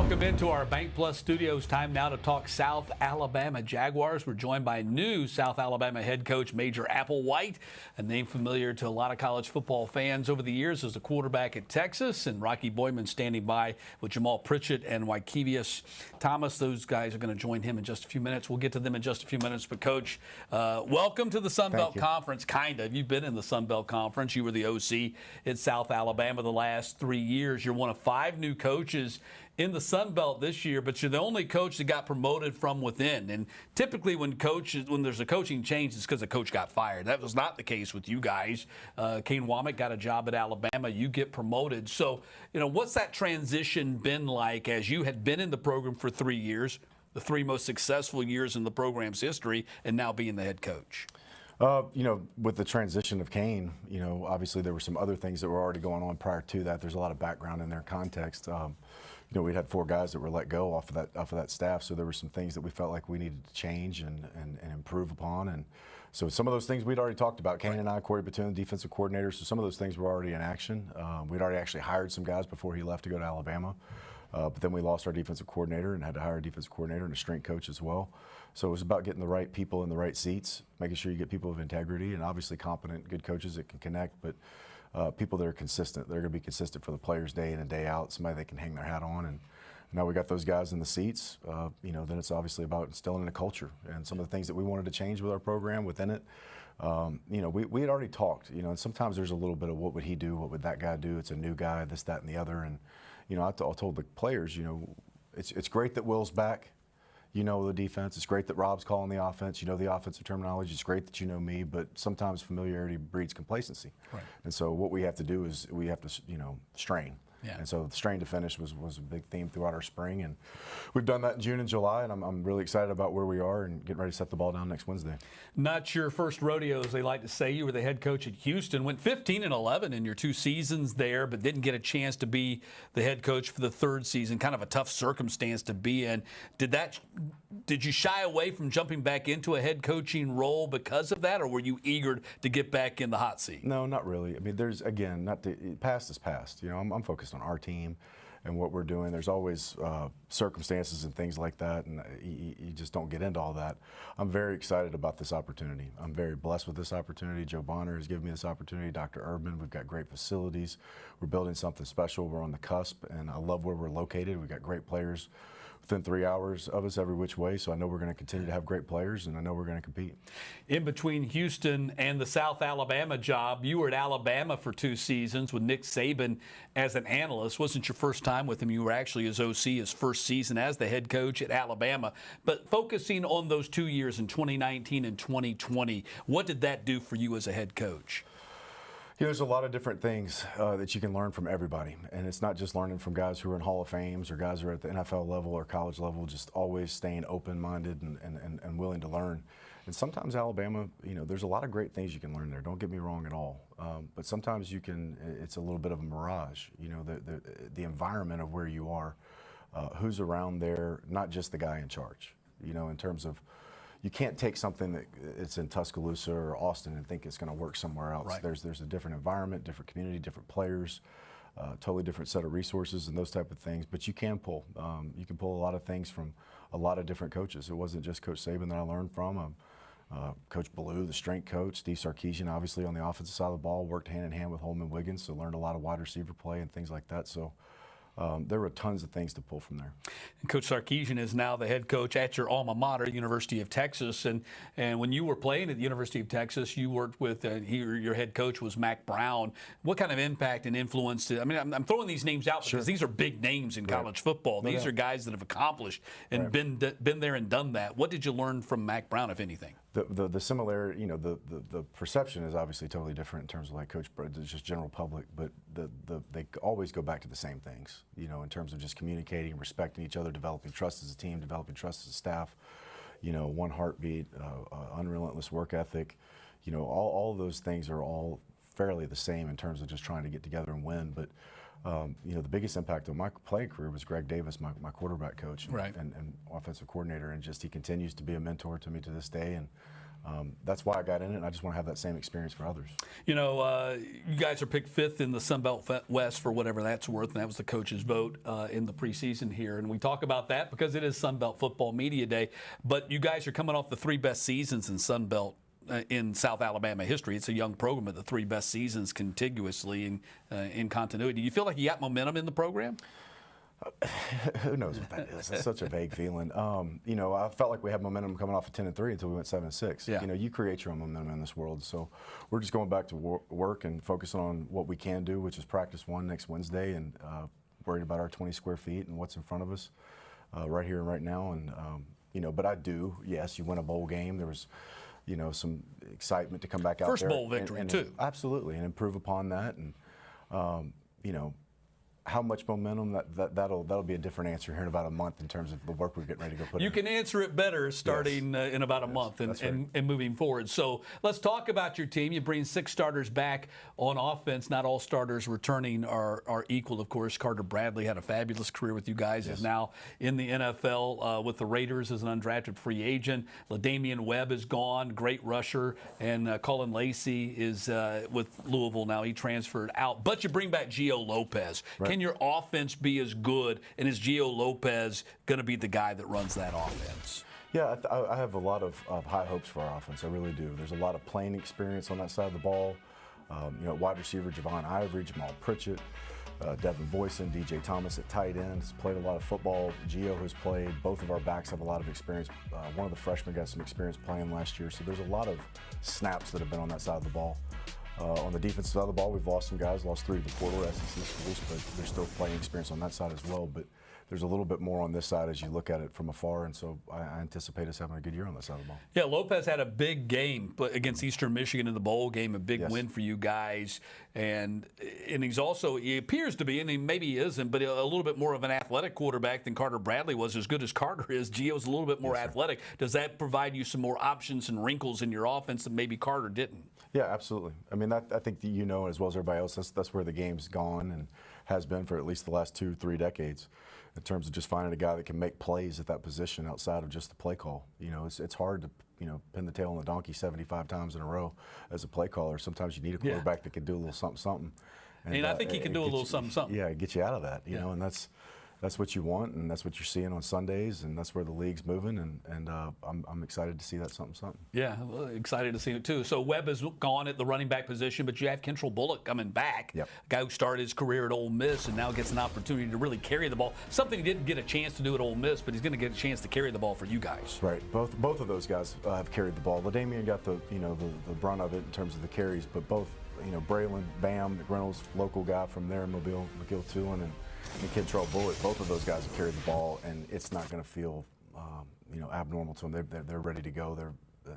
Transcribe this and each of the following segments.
Welcome into our Bank Plus studios. Time now to talk South Alabama Jaguars. We're joined by new South Alabama head coach Major Applewhite, a name familiar to a lot of college football fans over the years as a quarterback at Texas, and Rocky Boyman standing by with Jamal Pritchett and Wykevius Thomas. Those guys are going to join him in just a few minutes. We'll get to them in just a few minutes. But, Coach, welcome to the Sun Belt Conference, kind of. You've been in the Sun Belt Conference. You were the OC at South Alabama the last 3 years. You're one of 5 new coaches in the Sun Belt this year, but you're the only coach that got promoted from within. And typically when there's a coaching change, it's because a coach got fired. That was not the case with you guys. Kane Womack got a job at Alabama. You get promoted. So, what's that transition been like as you had been in the program for 3 years, the 3 most successful years in the program's history, and now being the head coach? With the transition of Kane, obviously there were some other things that were already going on prior to that. There's a lot of background in their context. We had 4 guys that were let go off of that staff, so there were some things that we felt like we needed to change and improve upon. And so some of those things we'd already talked about. Kane and I, Corey Batoon, the defensive coordinator, so some of those things were already in action. We'd already actually hired some guys before he left to go to Alabama. But then we lost our defensive coordinator and had to hire a defensive coordinator and a strength coach as well. So it was about getting the right people in the right seats, making sure you get people of integrity and obviously competent, good coaches that can connect, but people that are consistent. They're going to be consistent for the players day in and day out, somebody they can hang their hat on. And now we got those guys in the seats. Then it's obviously about instilling a culture and some of the things that we wanted to change with our program within it. We had already talked, and sometimes there's a little bit of what would he do, what would that guy do? It's a new guy, this, that, and the other. And I told the players, it's great that Will's back. The defense. It's great that Rob's calling the offense. The offensive terminology. It's great that you know me, but sometimes familiarity breeds complacency. Right. And so what we have to do is we have to, strain. Yeah. And so the strain to finish was a big theme throughout our spring, and we've done that in June and July, and I'm really excited about where we are and getting ready to set the ball down next Wednesday. Not your first rodeo, as they like to say. You were the head coach at Houston, went 15-11 in your 2 seasons there, but didn't get a chance to be the head coach for the 3rd season. Kind of a tough circumstance to be in. Did you shy away from jumping back into a head coaching role because of that, or were you eager to get back in the hot seat? No, not really. I mean, past is past. I'm focused on our team and what we're doing. There's always circumstances and things like that, and you just don't get into all that. I'm very excited about this opportunity. I'm very blessed with this opportunity. Joe Bonner has given me this opportunity. Dr. Urban, we've got great facilities. We're building something special. We're on the cusp, and I love where we're located. We've got great players within 3 hours of us every which way, so I know we're going to continue to have great players, and I know we're going to compete. In between Houston and the South Alabama job, you were at Alabama for 2 seasons with Nick Saban as an analyst. Wasn't your first time with him. You were actually his OC his first season as the head coach at Alabama. But focusing on those 2 years in 2019 and 2020, what did that do for you as a head coach? There's a lot of different things that you can learn from everybody, and it's not just learning from guys who are in Hall of Fames or guys who are at the NFL level or college level, just always staying open-minded and willing to learn. And sometimes Alabama, there's a lot of great things you can learn there, don't get me wrong at all, but sometimes it's a little bit of a mirage, the environment of where you are, who's around there, not just the guy in charge, in terms of you can't take something that it's in Tuscaloosa or Austin and think it's going to work somewhere else. Right. There's a different environment, different community, different players, totally different set of resources and those type of things. But you can pull a lot of things from a lot of different coaches. It wasn't just Coach Saban that I learned from. Coach Ballou, the strength coach, Steve Sarkisian, obviously on the offensive side of the ball, worked hand in hand with Holman Wiggins, so learned a lot of wide receiver play and things like that. So there were tons of things to pull from there. And Coach Sarkisian is now the head coach at your alma mater, University of Texas. And when you were playing at the University of Texas, you worked with your head coach was Mack Brown. What kind of impact and influence I'm throwing these names out because these are big names in college football. These are guys that have accomplished and been there and done that. What did you learn from Mack Brown, if anything? The similarity, the perception is obviously totally different in terms of like Coach, just general public, but they always go back to the same things, in terms of just communicating, respecting each other, developing trust as a team, developing trust as a staff, one heartbeat, unrelentless work ethic, all of those things are all fairly the same in terms of just trying to get together and win. But the biggest impact on my playing career was Greg Davis, my quarterback coach and offensive coordinator, and just he continues to be a mentor to me to this day. And That's why I got in it, and I just want to have that same experience for others. You know, you guys are picked 5th in the Sun Belt West for whatever that's worth, and that was the coach's vote in the preseason here. And we talk about that because it is Sun Belt Football Media Day. But you guys are coming off the 3 best seasons in Sun Belt in South Alabama history. It's a young program, but the 3 best seasons contiguously in continuity. Do you feel like you got momentum in the program? Who knows what that is? It's such a vague feeling. You know, I felt like we had momentum coming off of 10-3 until we went 7-6. Yeah. You know, you create your own momentum in this world. So we're just going back to work and focusing on what we can do, which is practice 1 next Wednesday, and worried about our 20 square feet and what's in front of us right here and right now. And you know, but I do. Yes, you win a bowl game. There was, you know, some excitement to come back out there. First bowl victory too. Absolutely, and improve upon that. And you know, how much momentum, that'll be a different answer here in about a month in terms of the work we're getting ready to go put in. You can answer it better starting in about a month and moving forward. So let's talk about your team. You bring 6 starters back on offense. Not all starters returning are equal, of course. Carter Bradley had a fabulous career with you guys. Is now in the NFL with the Raiders as an undrafted free agent. LaDamian Webb is gone, great rusher. And Colin Lacey is with Louisville now. He transferred out. But you bring back Gio Lopez. Right. Can your offense be as good, and is Gio Lopez going to be the guy that runs that offense? Yeah, I have a lot of high hopes for our offense. I really do. There's a lot of playing experience on that side of the ball. You know, wide receiver Javon Ivory, Jamal Pritchett, Devin Boyson, DJ Thomas at tight end has played a lot of football. Gio has played. Both of our backs have a lot of experience. One of the freshmen got some experience playing last year. So there's a lot of snaps that have been on that side of the ball. On the defensive side of the ball, we've lost some guys, lost 3 to the portal SEC schools, but there's still playing experience on that side as well. But there's a little bit more on this side as you look at it from afar, and so I anticipate us having a good year on that side of the ball. Yeah, Lopez had a big game against Eastern Michigan in the bowl game, a big win for you guys. And he's also, he appears to be, and maybe he isn't, but a little bit more of an athletic quarterback than Carter Bradley was. As good as Carter is, Gio's a little bit more athletic. Does that provide you some more options and wrinkles in your offense that maybe Carter didn't? Yeah, absolutely. I mean, I think that you know as well as everybody else, that's where the game's gone and has been for at least the last 2-3 decades in terms of just finding a guy that can make plays at that position outside of just the play call. You know, it's hard to, you know, pin the tail on the donkey 75 times in a row as a play caller. Sometimes you need a quarterback that can do a little something. And I think he can do a little something. Yeah, get you out of that, you know, and that's what you want, and that's what you're seeing on Sundays, and that's where the league's moving, and I'm excited to see that something. Yeah, well, excited to see it too. So Webb is gone at the running back position, but you have Kentrell Bullock coming back, a guy who started his career at Ole Miss and now gets an opportunity to really carry the ball. Something he didn't get a chance to do at Ole Miss, but he's going to get a chance to carry the ball for you guys. Right. Both of those guys have carried the ball. LaDamian got the brunt of it in terms of the carries, but both, you know, Braylon, Bam, McReynolds, local guy from there in Mobile, McGill-Tulin, and Kentrell Bullock, both of those guys have carried the ball, and it's not going to feel, you know, abnormal to them. They're ready to go.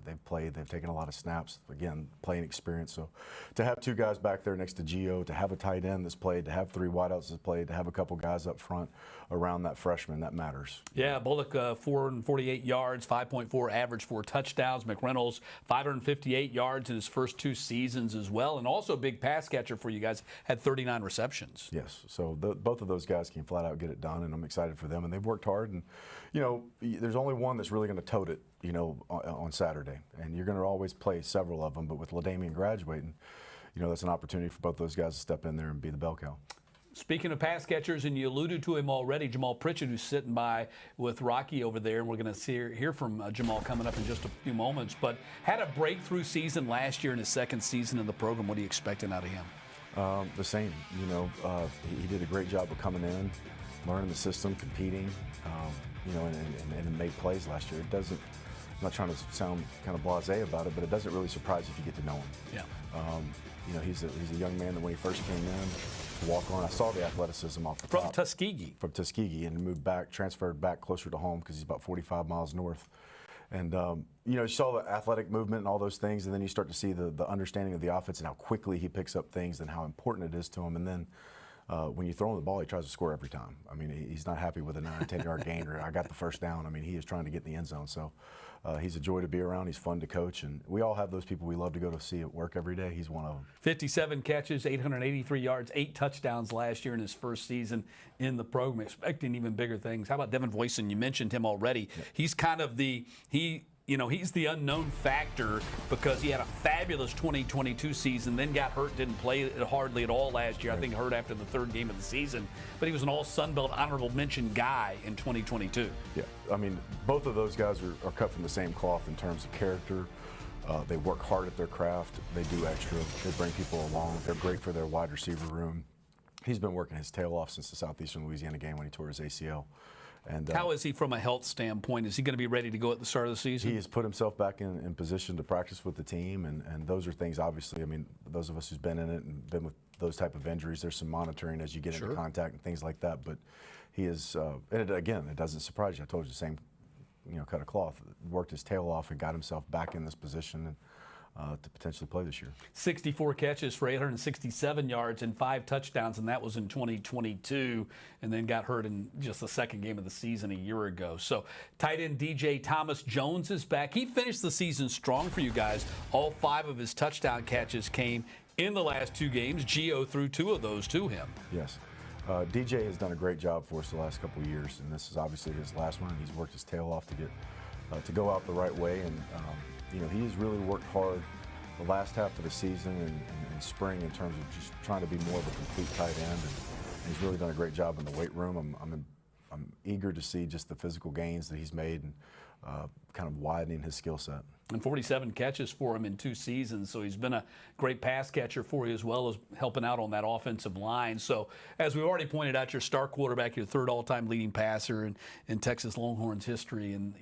They've played. They've taken a lot of snaps. Again, playing experience. So to have 2 guys back there next to Gio, to have a tight end that's played, to have 3 wideouts that's played, to have a couple guys up front around that freshman, that matters. Yeah, Bullock 448 yards, 5.4 average, 4 touchdowns. McReynolds 558 yards in his first 2 seasons as well, and also a big pass catcher for you guys. Had 39 receptions. Yes. So both of those guys can flat out get it done, and I'm excited for them. And they've worked hard. And you know, there's only one that's really going to tote it, you know, on Saturday. And you're going to always play several of them, but with LaDamian graduating, you know, that's an opportunity for both those guys to step in there and be the bell cow. Speaking of pass catchers, and you alluded to him already, Jamal Pritchett, who's sitting by with Rocky over there, and we're going to hear from Jamal coming up in just a few moments, but had a breakthrough season last year in his 2nd season in the program. What are you expecting out of him? The same. You know, he did a great job of coming in, learning the system, competing, you know, and made plays last year. It doesn't, I'm not trying to sound kind of blasé about it, but it doesn't really surprise you if you get to know him. Yeah. You know, he's a young man that when he first came in, walk on. I saw the athleticism off the From top. Tuskegee. From Tuskegee, and moved back, transferred back closer to home because he's about 45 miles north. And, you know, you saw the athletic movement and all those things, and then you start to see the understanding of the offense and how quickly he picks up things and how important it is to him. And then when you throw him the ball, he tries to score every time. I mean, he's not happy with a 9 or 10-yard gain or I got the first down. I mean, he is trying to get in the end zone. So he's a joy to be around. He's fun to coach. And we all have those people we love to go to see at work every day. He's one of them. 57 catches, 883 yards, 8 touchdowns last year in his first season in the program, expecting even bigger things. How about Devin Boyson? You mentioned him already. Yeah. He's kind of he he's the unknown factor because he had a fabulous 2022 season, then got hurt, didn't play it hardly at all last year. I think hurt after the third game of the season. But he was an all Sun Belt honorable mention guy in 2022. Yeah, I mean, both of those guys are cut from the same cloth in terms of character. They work hard at their craft. They do extra. They bring people along. They're great for their wide receiver room. He's been working his tail off since the Southeastern Louisiana game when he tore his ACL. And how is he from a health standpoint? Is he going to be ready to go at the start of the season? He has put himself back in position to practice with the team, and those are things, obviously, I mean, those of us who's been in it and been with those type of injuries, there's some monitoring as you get into contact and things like that, but he is, and again, it doesn't surprise you. I told you the same, cut of cloth, worked his tail off and got himself back in this position to potentially play this year. 64 catches for 867 yards and 5 touchdowns, and that was in 2022, and then got hurt in just the second game of the season a year ago. So tight end DJ Thomas Jones is back. He finished the season strong for you guys. All 5 of his touchdown catches came in the last 2 games. Gio threw 2 of those to him. Yes. DJ has done a great job for us the last couple of years, and this is obviously his last one. He's worked his tail off to get to go out the right way, and he has really worked hard the last half of the season and spring in terms of just trying to be more of a complete tight end, and he's really done a great job in the weight room. I'm eager to see just the physical gains that he's made and kind of widening his skill set. And 47 catches for him in 2 seasons, so he's been a great pass catcher for you as well as helping out on that offensive line. So as we already pointed out, your star quarterback, your 3rd all-time leading passer in Texas Longhorns history, and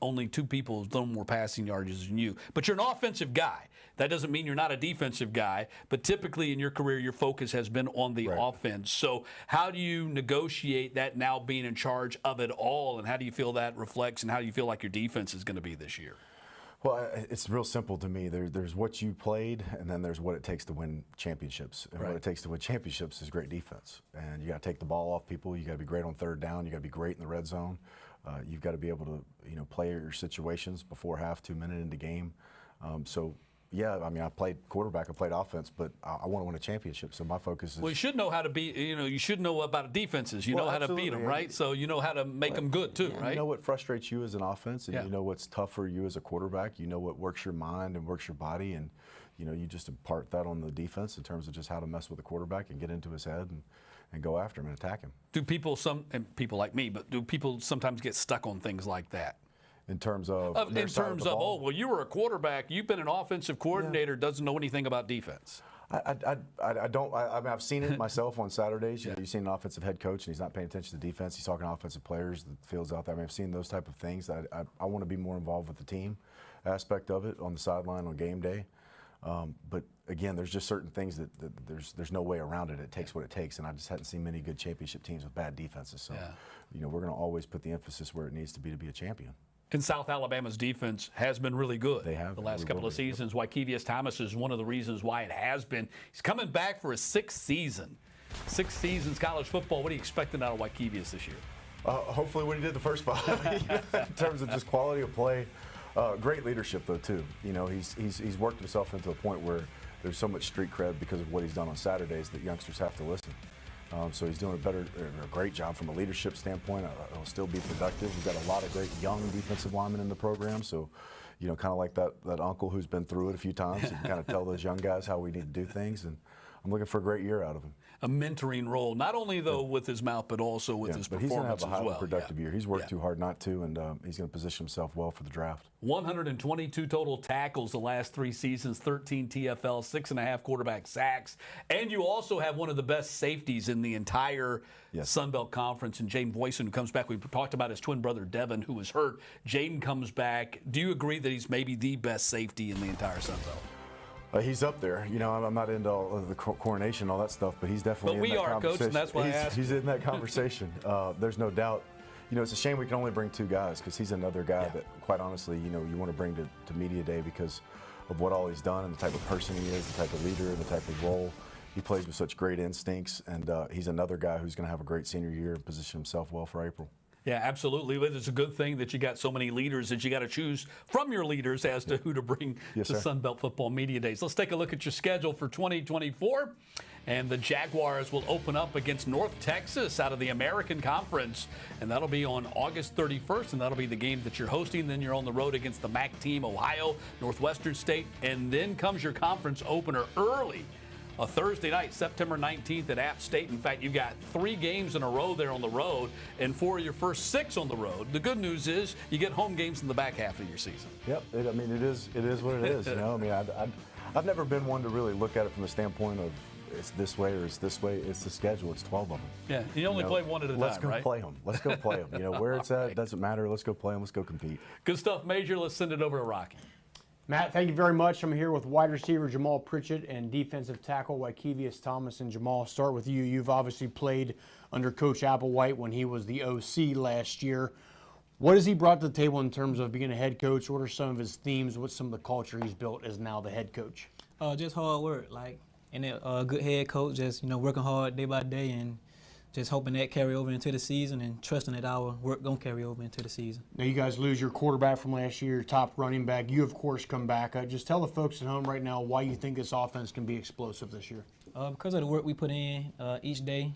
only 2 people have done more passing yards than you. But you're an offensive guy. That doesn't mean you're not a defensive guy, but typically in your career, your focus has been on the offense. So how do you negotiate that now being in charge of it all, and how do you feel that reflects, and how do you feel like your defense is going to be this year? Well, it's real simple to me. There's what you played, and then there's what it takes to win championships. And what it takes to win championships is great defense. And you got to take the ball off people. You got to be great on 3rd down. You got to be great in the red zone. You've got to be able to, play your situations before half, 2 minutes into game. Yeah, I mean, I played quarterback, I played offense, but I want to win a championship, so my focus is... Well, you should know how to beat, you should know about defenses. You know how to beat them, right? So you know how to make them good, too, right? You know what frustrates you as an offense, and you know what's tough for you as a quarterback. You know what works your mind and works your body, and, you just impart that on the defense in terms of just how to mess with the quarterback and get into his head and go after him and attack him. Do people, and people like me, but do people sometimes get stuck on things like that? In terms of oh, well, you were a quarterback, you've been an offensive coordinator, doesn't know anything about defense. I don't. I mean, I've seen it myself on Saturdays. You've seen an offensive head coach, and he's not paying attention to defense. He's talking to offensive players, the field's out there. I mean, I've seen those type of things. I want to be more involved with the team aspect of it on the sideline on game day. But again, there's just certain things that there's no way around it. It takes what it takes, and I just hadn't seen many good championship teams with bad defenses. So, we're going to always put the emphasis where it needs to be a champion. And South Alabama's defense has been really good. They have the last couple of seasons. Wykevious Thomas is one of the reasons why it has been. He's coming back for a 6th season. 6 seasons college football. What are you expecting out of Wykevious this year? Hopefully what he did the first 5 in terms of just quality of play. Great leadership, though, too. He's worked himself into a point where there's so much street cred because of what he's done on Saturdays that youngsters have to listen. So he's doing a great job from a leadership standpoint. He'll still be productive. We've got a lot of great young defensive linemen in the program. So, kind of like that uncle who's been through it a few times. You can kind of tell those young guys how we need to do things. And I'm looking for a great year out of him. A mentoring role, not only though with his mouth, but also with his performance as well. But he's going to have a highly productive year. He's worked too hard not to, and he's going to position himself well for the draft. 122 total tackles the last 3 seasons, 13 TFL, 6.5 quarterback sacks, and you also have one of the best safeties in the entire Sun Belt Conference, and Jaden Boyson, who comes back. We talked about his twin brother Devin, who was hurt. Jaden comes back. Do you agree that he's maybe the best safety in the entire Sun Belt? He's up there. I'm not into all of the coronation, all that stuff, but he's definitely in that conversation. But we are, Coach, and that's why I asked. He's in that conversation. There's no doubt. It's a shame we can only bring 2 guys because he's another guy that, quite honestly, you want to bring to media day because of what all he's done and the type of person he is, the type of leader, the type of role. He plays with such great instincts, and he's another guy who's going to have a great senior year and position himself well for April. Yeah, absolutely. But it's a good thing that you got so many leaders that you got to choose from your leaders as to who to bring to Sun Belt Football Media Days. Let's take a look at your schedule for 2024. And the Jaguars will open up against North Texas out of the American Conference, and that'll be on August 31st, and that'll be the game that you're hosting. Then you're on the road against the MAC team, Ohio, Northwestern State, and then comes your conference opener early. A Thursday night, September 19th at App State. In fact, you've got 3 games in a row there on the road and 4 of your first 6 on the road. The good news is you get home games in the back half of your season. Yep. It is what it is. You know, I mean, I've never been one to really look at it from the standpoint of it's this way or it's this way. It's the schedule. It's 12 of them. Yeah, you only play one at a time, right? Let's go play them. Let's go play them. You know, where it's at, doesn't matter. Let's go play them. Let's go compete. Good stuff, Major. Let's send it over to Rocky. Matt, thank you very much. I'm here with wide receiver Jamal Pritchett and defensive tackle Wykevious Thomas. And Jamal, start with you. You've obviously played under Coach Applewhite when he was the OC last year. What has he brought to the table in terms of being a head coach? What are some of his themes? What's some of the culture he's built as now the head coach? Just hard work, and a good head coach, just working hard day by day and just hoping that carry over into the season and trusting that our work gonna carry over into the season. Now you guys lose your quarterback from last year, your top running back. You of course come back. Just tell the folks at home right now why you think this offense can be explosive this year. Because of the work we put in each day,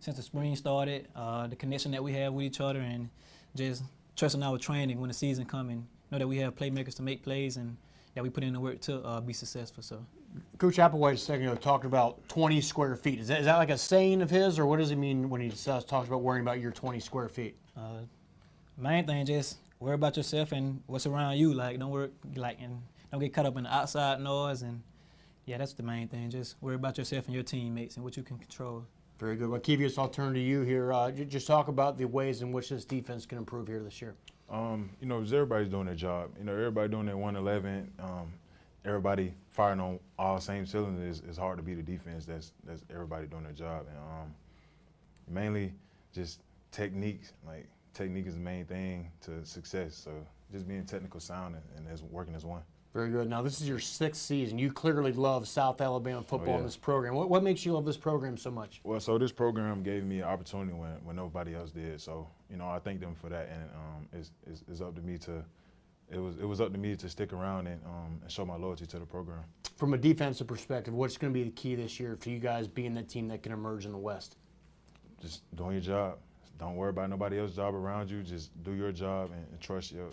since the spring started, the connection that we have with each other, and just trusting our training when the season comes, and know that we have playmakers to make plays and that we put in the work to be successful. So. Coach Applewhite a second ago talked about 20 square feet. Is that like a saying of his, or what does he mean when he talks about worrying about your 20 square feet? Main thing, just worry about yourself and what's around you. Don't get caught up in the outside noise. And yeah, that's the main thing. Just worry about yourself and your teammates and what you can control. Very good. Wykevious, I'll turn to you here. Just talk about the ways in which this defense can improve here this year. Everybody's doing their job. Everybody doing their 111. Everybody firing on all same cylinders. It's hard to beat a defense that's everybody doing their job. And mainly just techniques. Technique is the main thing to success. So just being technical sound and as working as one. Very good. Now this is your 6th season. You clearly love South Alabama football in this program. What makes you love this program so much? Well, so this program gave me an opportunity when nobody else did. So I thank them for that, and it's up to me to. It was up to me to stick around and show my loyalty to the program. From a defensive perspective, what's going to be the key this year for you guys being the team that can emerge in the West? Just doing your job. Don't worry about nobody else's job around you. Just do your job and trust your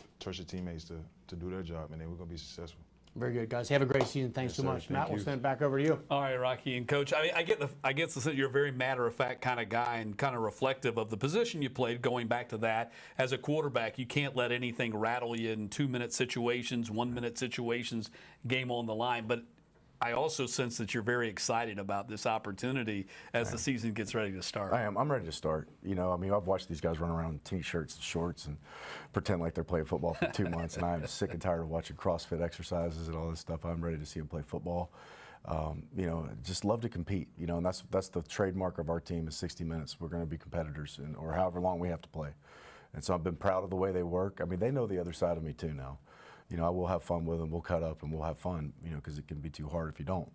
teammates to do their job, and then we're going to be successful. Very good, guys. Have a great season. Thanks so much. Matt, we'll send it back over to you. All right, Rocky and Coach. I get the sense you're a very matter-of-fact kind of guy and kind of reflective of the position you played. Going back to that, as a quarterback, you can't let anything rattle you in 2-minute situations, 1-minute situations, game on the line. But I also sense that you're very excited about this opportunity as the season gets ready to start. I am. I'm ready to start. I've watched these guys run around in T-shirts and shorts and pretend like they're playing football for 2 months, and I'm sick and tired of watching CrossFit exercises and all this stuff. I'm ready to see them play football. Just love to compete. And that's the trademark of our team is 60 minutes. We're going to be competitors, or however long we have to play. And so I've been proud of the way they work. I mean, they know the other side of me too now. I will have fun with them. We'll cut up and we'll have fun, because it can be too hard if you don't.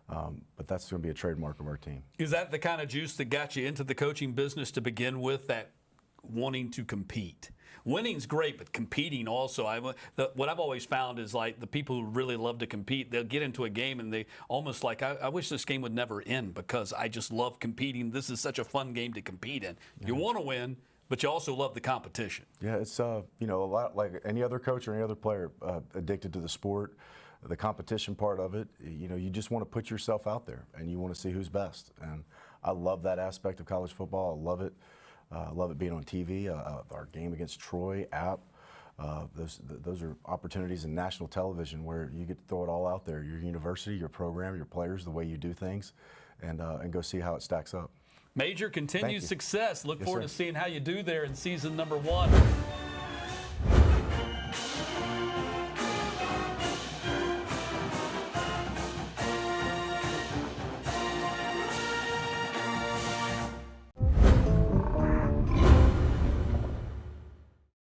But that's going to be a trademark of our team. Is that the kind of juice that got you into the coaching business to begin with, that wanting to compete? Winning's great, but competing also. What I've always found is the people who really love to compete, they'll get into a game and they almost I wish this game would never end because I just love competing. This is such a fun game to compete in. Yeah. You want to win, but you also love the competition. Yeah, it's a lot like any other coach or any other player addicted to the sport, the competition part of it. You just want to put yourself out there and you want to see who's best. And I love that aspect of college football. I love it. I love it being on TV. Our game against Troy, App. Those are opportunities in national television where you get to throw it all out there. Your university, your program, your players, the way you do things, and go see how it stacks up. Major, continued success. Look forward to seeing how you do there in season number 1.